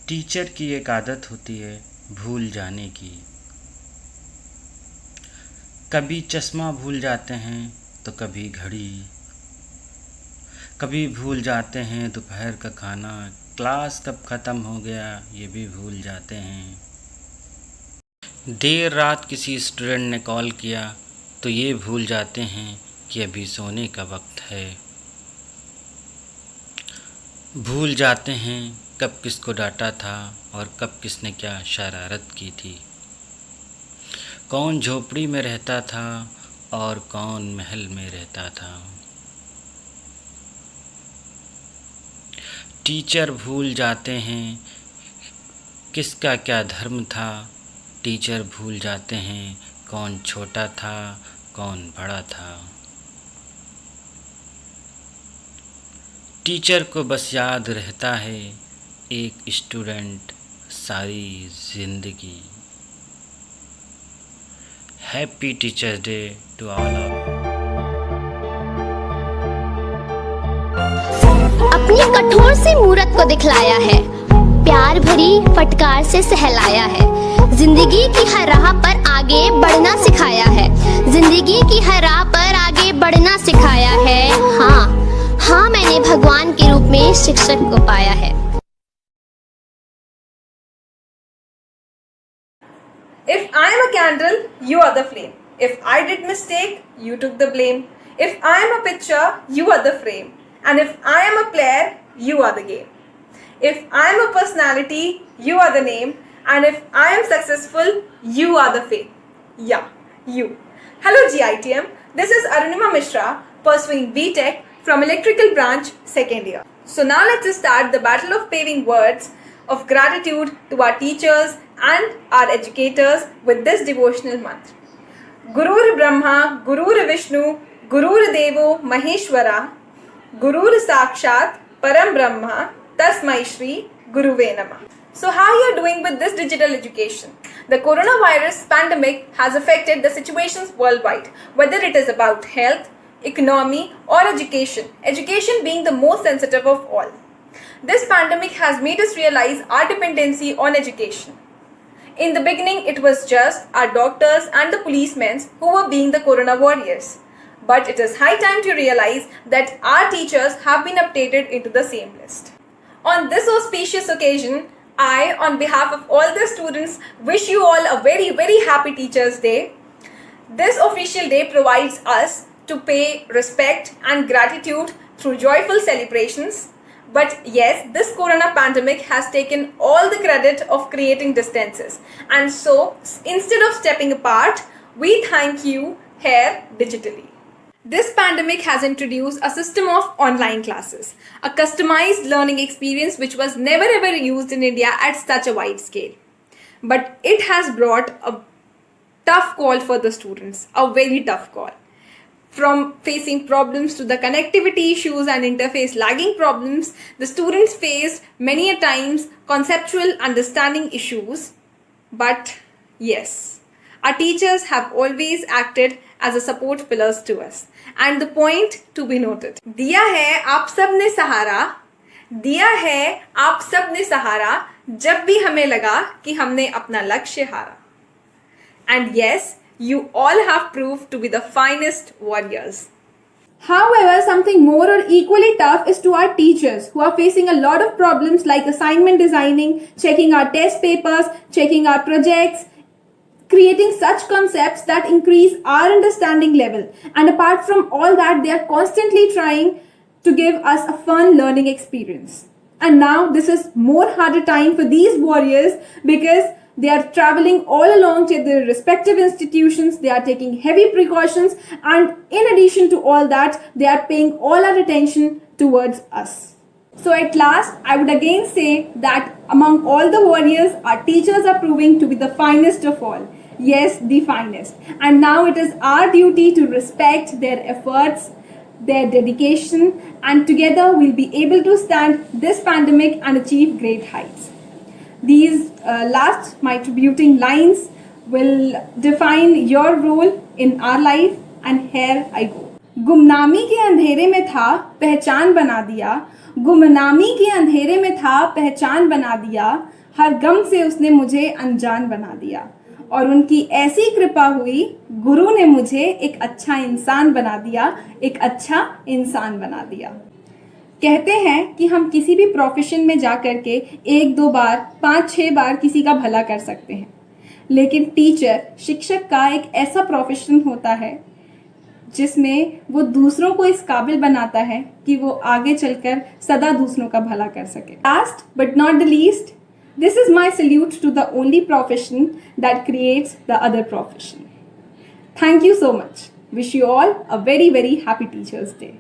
Teacher की एक आदत होती है भूल जाने की। कभी चश्मा भूल जाते हैं तो कभी घड़ी, कभी भूल जाते हैं दोपहर का खाना, क्लास कब ख़त्म हो गया ये भी भूल जाते हैं। देर रात किसी स्टूडेंट ने कॉल किया तो ये भूल जाते हैं कि अभी सोने का वक्त है। भूल जाते हैं कब किसको डांटा था और कब किसने क्या शरारत की थी, कौन झोपड़ी में रहता था और कौन महल में रहता था। टीचर भूल जाते हैं किसका क्या धर्म था, टीचर भूल जाते हैं कौन छोटा था कौन बड़ा था। टीचर को बस याद रहता है एक स्टूडेंट सारी ज़िंदगी। Happy teachers day to all of. अपनी कठोर सी मूरत को दिखलाया है, प्यार भरी फटकार से सहलाया है, जिंदगी की हर राह पर आगे बढ़ना सिखाया है, जिंदगी की हर राह पर आगे बढ़ना सिखाया है। हाँ मैंने भगवान के रूप में शिक्षक को पाया है। If I am a candle, you are the flame. If I did mistake, you took the blame. If I am a picture, you are the frame. And if I am a player, you are the game. If I am a personality, you are the name. And if I am successful, you are the fame. Yeah, you. Hello GITM. This is Arunima Mishra, pursuing BTech from Electrical Branch, second year. So now let's start the battle of paving words of gratitude to our teachers and our educators with this devotional mantra. Gurur Brahma, Gurur Vishnu, Gurur Devo Maheshwara, Gurur Sakshat Param Brahma, Tasmai Shri Guruve Namah. So how are you doing with this digital education? The coronavirus pandemic has affected the situations worldwide, whether it is about health, economy or education, education being the most sensitive of all. This pandemic has made us realize our dependency on education. In the beginning, it was just our doctors and the policemen who were being the corona warriors. But it is high time to realize that our teachers have been updated into the same list. On this auspicious occasion, I, on behalf of all the students, wish you all a very, very happy Teachers' Day. This official day provides us to pay respect and gratitude through joyful celebrations. But yes, this corona pandemic has taken all the credit of creating distances. And so, instead of stepping apart, we thank you here digitally. This pandemic has introduced a system of online classes, a customized learning experience which was never ever used in India at such a wide scale. But it has brought a tough call for the students, a very tough call. From facing problems to the connectivity issues and interface lagging problems, the students faced many a times conceptual understanding issues. But yes, our teachers have always acted as a support pillars to us. And the point to be noted, दिया है आप सब ने सहारा, दिया है आप सब ने सहारा, जब भी हमें लगा कि हमने अपना लक्ष्य हारा. And yes, you all have proved to be the finest warriors. However, something more or equally tough is to our teachers who are facing a lot of problems like assignment designing, checking our test papers, checking our projects, creating such concepts that increase our understanding level. And apart from all that, they are constantly trying to give us a fun learning experience. And now this is more harder time for these warriors because they are traveling all along to their respective institutions, they are taking heavy precautions, and in addition to all that, they are paying all our attention towards us. So at last, I would again say that among all the warriors, our teachers are proving to be the finest of all. Yes, the finest. And now it is our duty to respect their efforts, their dedication, and together we'll be able to stand this pandemic and achieve great heights. These last, my tributing lines will define your role in our life, and here I go. गुमनामी के अंधेरे में था, पहचान बना दिया। गुमनामी के अंधेरे में था, पहचान बना दिया। हर गम से उसने मुझे अनजान बना दिया। और उनकी ऐसी कृपा हुई, गुरु ने मुझे एक अच्छा इंसान बना दिया, एक अच्छा इंसान बना दिया। कहते हैं कि हम किसी भी प्रोफेशन में जा कर के 1-2 बार, 5-6 बार किसी का भला कर सकते हैं, लेकिन टीचर, शिक्षक का एक ऐसा प्रोफेशन होता है जिसमें वो दूसरों को इस काबिल बनाता है कि वो आगे चलकर सदा दूसरों का भला कर सके। Last but not the least, this is my salute to the only profession that creates the other profession. Thank you so much. Wish you all a very, very happy Teachers' Day.